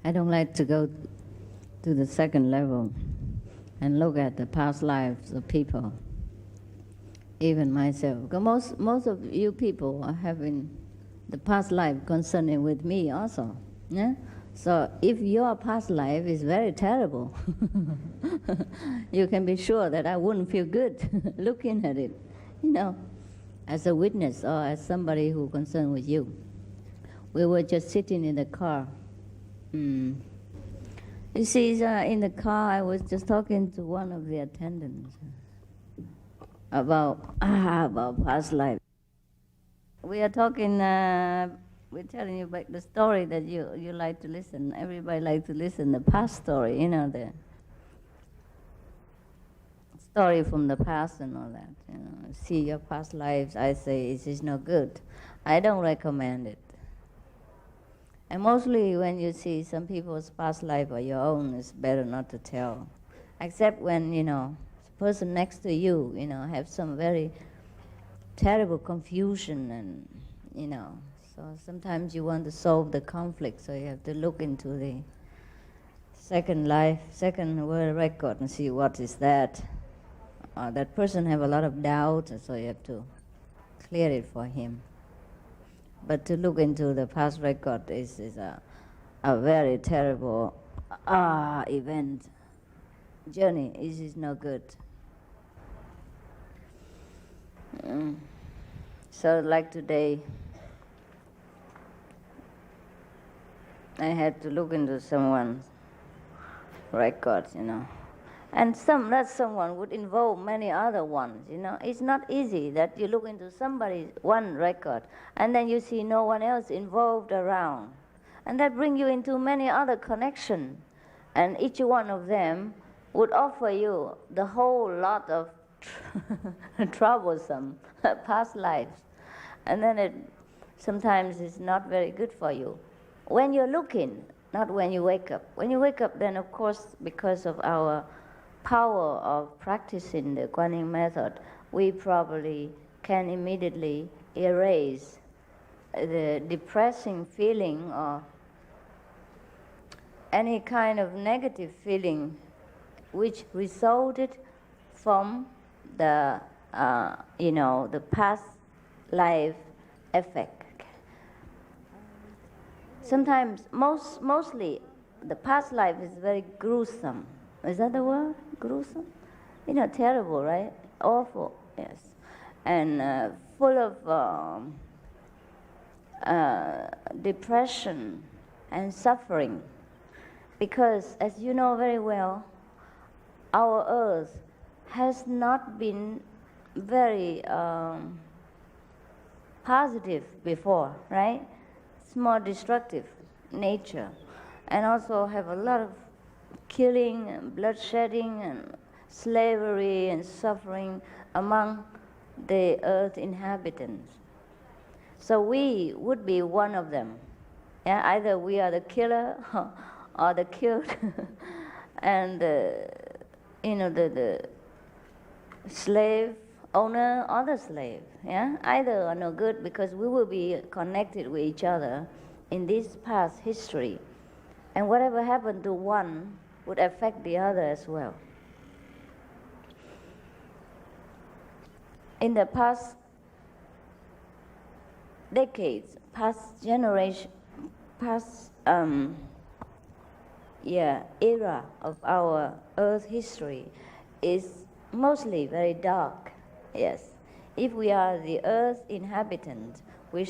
I don't like to go to the second level and look at the past lives of people, even myself. Because most of you people are having the past life concerning with me also. Yeah? So if your past life is very terrible, you can be sure that I wouldn't feel good looking at it, you know, as a witness or as somebody who concerned with you. We were just sitting in the car. You see, in the car, I was just talking to one of the attendants about past life. We are talking, we're telling you about the story that you like to listen. Everybody likes to listen, the past story, you know, the story from the past and all that. You know, see your past lives, I say it is no good. I don't recommend it. And mostly when you see some people's past life or your own, it's better not to tell. Except when, you know, the person next to you, you know, have some very terrible confusion and, you know, so sometimes you want to solve the conflict, so you have to look into the second world record and see what is that. That person have a lot of doubt, so you have to clear it for him. But to look into the past record is a very terrible event, journey. It is no good. So like today, I had to look into someone's records, you know. And that someone would involve many other ones, you know. It's not easy that you look into somebody's one record and then you see no one else involved around. And that brings you into many other connections. And each one of them would offer you the whole lot of troublesome past lives. And then sometimes it's not very good for you. When you're looking, not when you wake up. When you wake up, then of course, because of our power of practicing the Guanyin method, we probably can immediately erase the depressing feeling or any kind of negative feeling which resulted from the, you know, the past life effect. Sometimes, mostly, the past life is very gruesome. Is that the word? Gruesome? You know, terrible, right? Awful, yes. And full of depression and suffering. Because, as you know very well, our earth has not been very positive before, right? It's more destructive nature, and also have a lot of killing and bloodshedding and slavery and suffering among the earth inhabitants. So we would be one of them. Yeah? Either we are the killer or the killed, and you know, the slave owner or the slave. Yeah? Either are no good, because we will be connected with each other in this past history. And whatever happened to one would affect the other as well. In the past decades, past generation, past era of our Earth history is mostly very dark. Yes, if we are the Earth inhabitant, we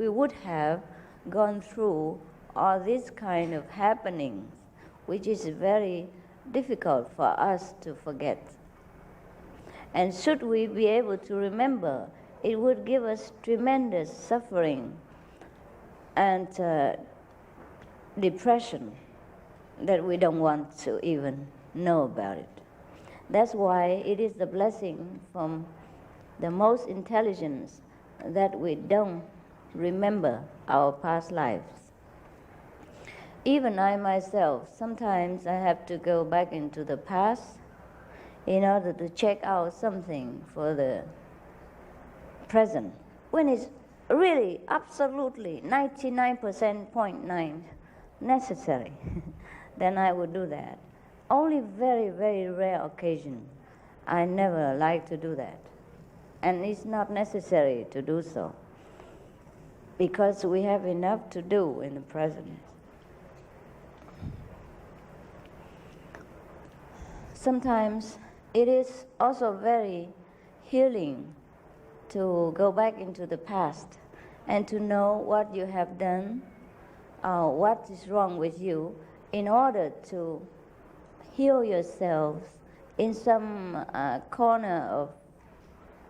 would have gone through all these kind of happenings, which is very difficult for us to forget. And should we be able to remember, it would give us tremendous suffering and depression that we don't want to even know about it. That's why it is the blessing from the most intelligence that we don't remember our past lives. Even I myself, sometimes I have to go back into the past in order to check out something for the present, when it's really absolutely 99.9 necessary, then I would do that. Only very, very rare occasion, I never like to do that. And it's not necessary to do so, because we have enough to do in the present. Sometimes it is also very healing to go back into the past and to know what you have done, what is wrong with you, in order to heal yourselves in some corner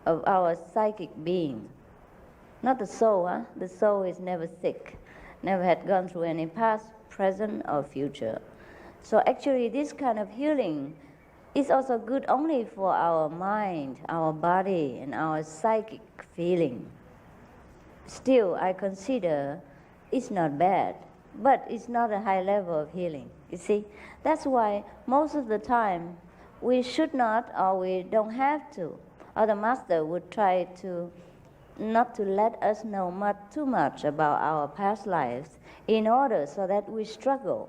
of our psychic being. Not the soul, huh? The soul is never sick, never had gone through any past, present, or future. So actually this kind of healing is also good only for our mind, our body, and our psychic feeling. Still, I consider it's not bad, but it's not a high level of healing. You see, that's why most of the time we should not, or we don't have to, or the master would try to not to let us know too much about our past lives, in order so that we struggle,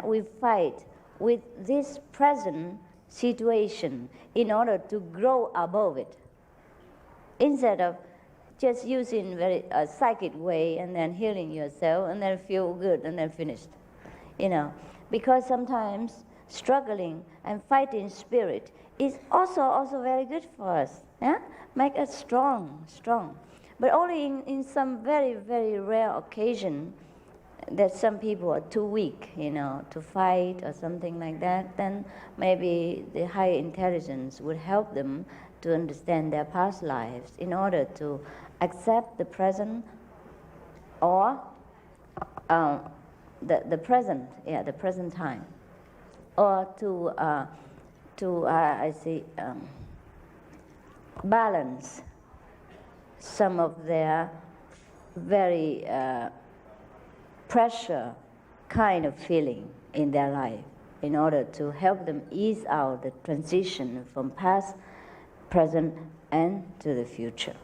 we fight with this present situation in order to grow above it, instead of just using very psychic way and then healing yourself and then feel good and then finished. Because sometimes struggling and fighting spirit is also very good for us. Make us strong. But only in some very, very rare occasion that some people are too weak, to fight or something like that, then maybe the higher intelligence would help them to understand their past lives in order to accept the present, or the present, the present time, or to balance some of their very pressure kind of feeling in their life, in order to help them ease out the transition from past, present, and to the future.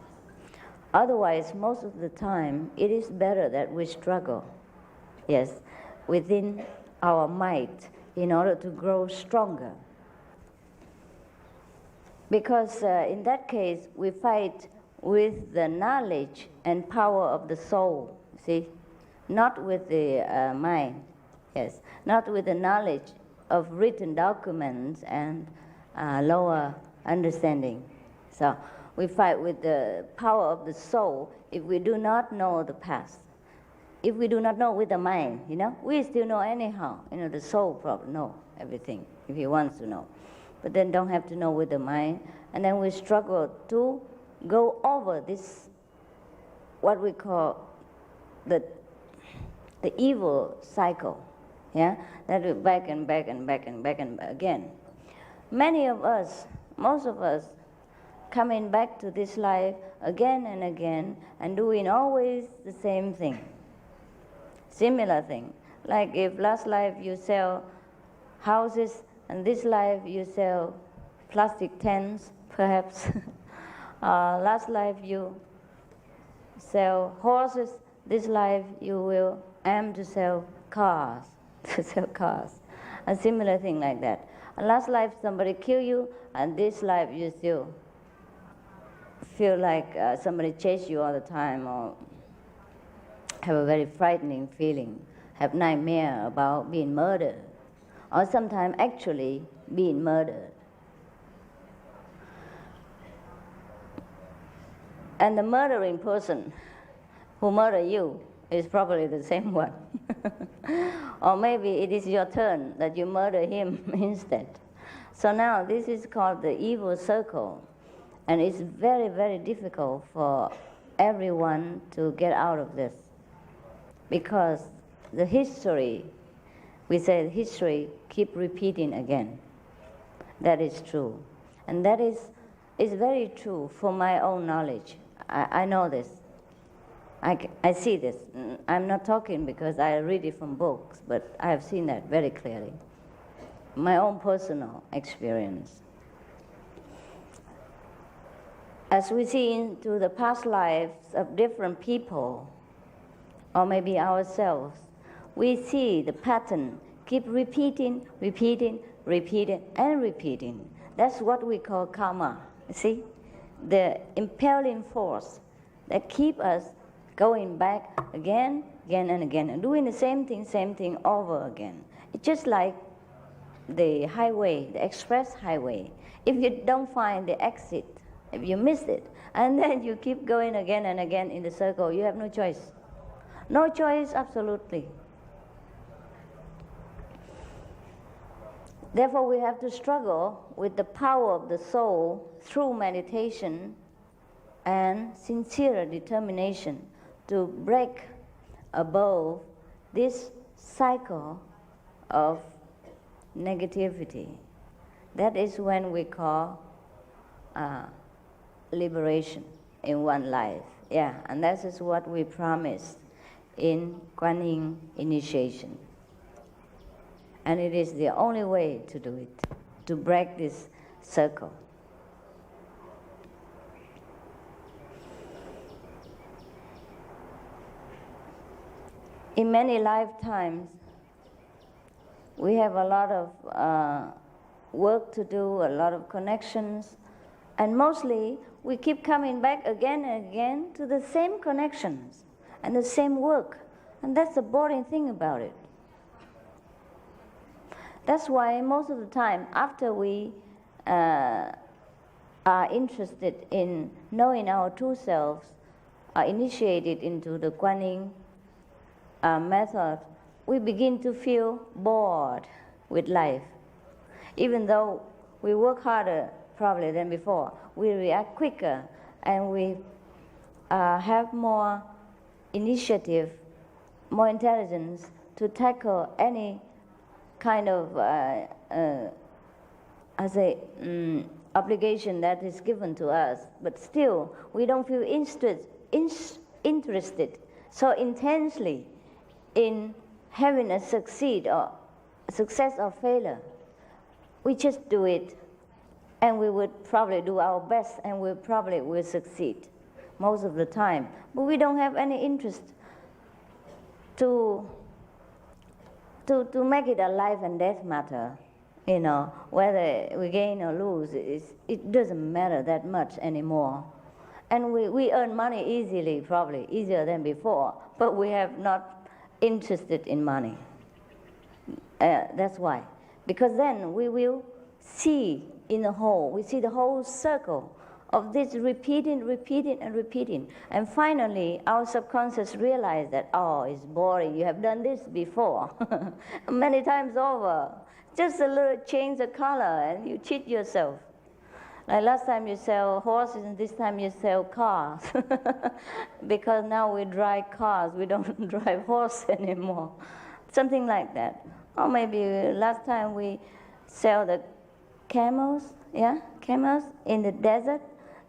Otherwise, most of the time, it is better that we struggle, within our might, in order to grow stronger. Because in that case, we fight with the knowledge and power of the soul, not with the mind, not with the knowledge of written documents and lower understanding. So we fight with the power of the soul if we do not know the past. If we do not know with the mind, we still know anyhow. The soul probably know everything if he wants to know. But then don't have to know with the mind. And then we struggle to go over this, what we call the evil cycle, that we back and back and back and back and again. Many of us, most of us, coming back to this life again and again and doing always the same thing, similar thing. Like if last life you sell houses and this life you sell plastic tents, perhaps. Last life you sell horses, this life you will aim to sell cars, a similar thing like that. And last life somebody kill you, and this life you still feel like somebody chase you all the time, or have a very frightening feeling, have nightmare about being murdered, or sometimes actually being murdered. And the murdering person who murdered you is probably the same one. Or maybe it is your turn that you murder him instead. So now this is called the evil circle. And it's very, very difficult for everyone to get out of this. Because the history, we say history keep repeating again. That is true. And that is very true for my own knowledge. I know this. I see this. I'm not talking because I read it from books, but I have seen that very clearly. My own personal experience. As we see into the past lives of different people, or maybe ourselves, we see the pattern keep repeating, repeating, repeating, and repeating. That's what we call karma. You see? The impelling force that keep us going back again, again, and again, and doing the same thing over again. It's just like the highway, the express highway. If you don't find the exit, if you miss it, and then you keep going again and again in the circle, you have no choice. No choice, absolutely. Therefore, we have to struggle with the power of the soul through meditation and sincere determination to break above this cycle of negativity. That is when we call liberation in one life. Yeah, and that is what we promised in Kuan Yin initiation. And it is the only way to do it, to break this circle. In many lifetimes, we have a lot of work to do, a lot of connections, and mostly we keep coming back again and again to the same connections and the same work, and that's the boring thing about it. That's why most of the time, after we are interested in knowing our true selves, are initiated into the Kuan Yin method, we begin to feel bored with life. Even though we work harder probably than before, we react quicker and we have more initiative, more intelligence to tackle any kind of obligation that is given to us. But still, we don't feel interested so intensely in having a success or failure. We just do it, and we would probably do our best, and we probably will succeed most of the time. But we don't have any interest to make it a life and death matter. You know, whether we gain or lose, it doesn't matter that much anymore. And we earn money easily, probably easier than before, but we have not interested in money. That's why. Because then we will see in the whole, we see the whole circle of this repeating, repeating, and repeating. And finally, our subconscious realizes that, oh, it's boring, you have done this before, many times over. Just a little change the color and you cheat yourself. Like last time you sell horses and this time you sell cars. Because now we drive cars, we don't drive horse anymore. Something like that. Or maybe last time we sell the camels, yeah, camels in the desert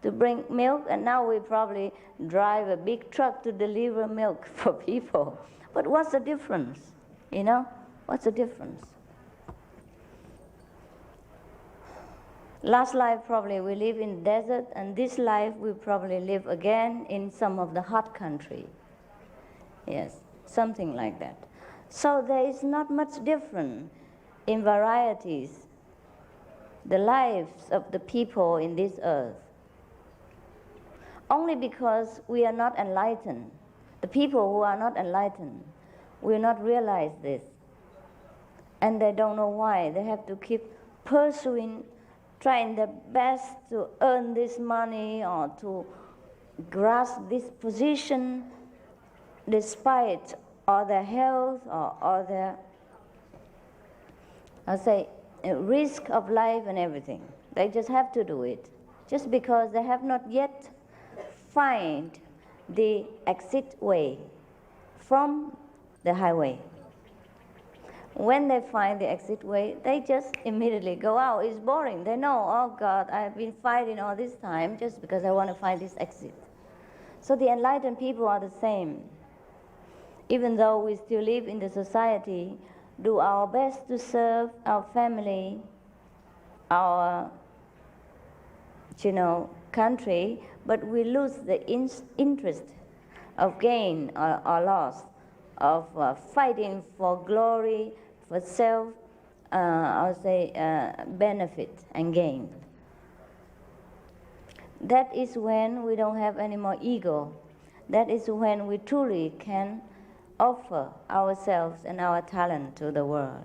to bring milk, and now we probably drive a big truck to deliver milk for people. But what's the difference? You know, what's the difference? Last life probably we live in desert, and this life we probably live again in some of the hot country. Yes, something like that. So there is not much difference in varieties, the lives of the people in this earth. Only because we are not enlightened. The people who are not enlightened will not realize this. And they don't know why. They have to keep pursuing, trying their best to earn this money or to grasp this position despite all their health or all their, risk of life and everything. They just have to do it, just because they have not yet find the exit way from the highway. When they find the exit way, they just immediately go out. It's boring. They know, oh God, I've been fighting all this time just because I want to find this exit. So the enlightened people are the same. Even though we still live in the society, do our best to serve our family, our, country, but we lose the interest of gain or loss of fighting for glory, for self, I would say, benefit and gain. That is when we don't have any more ego. That is when we truly can offer ourselves and our talent to the world.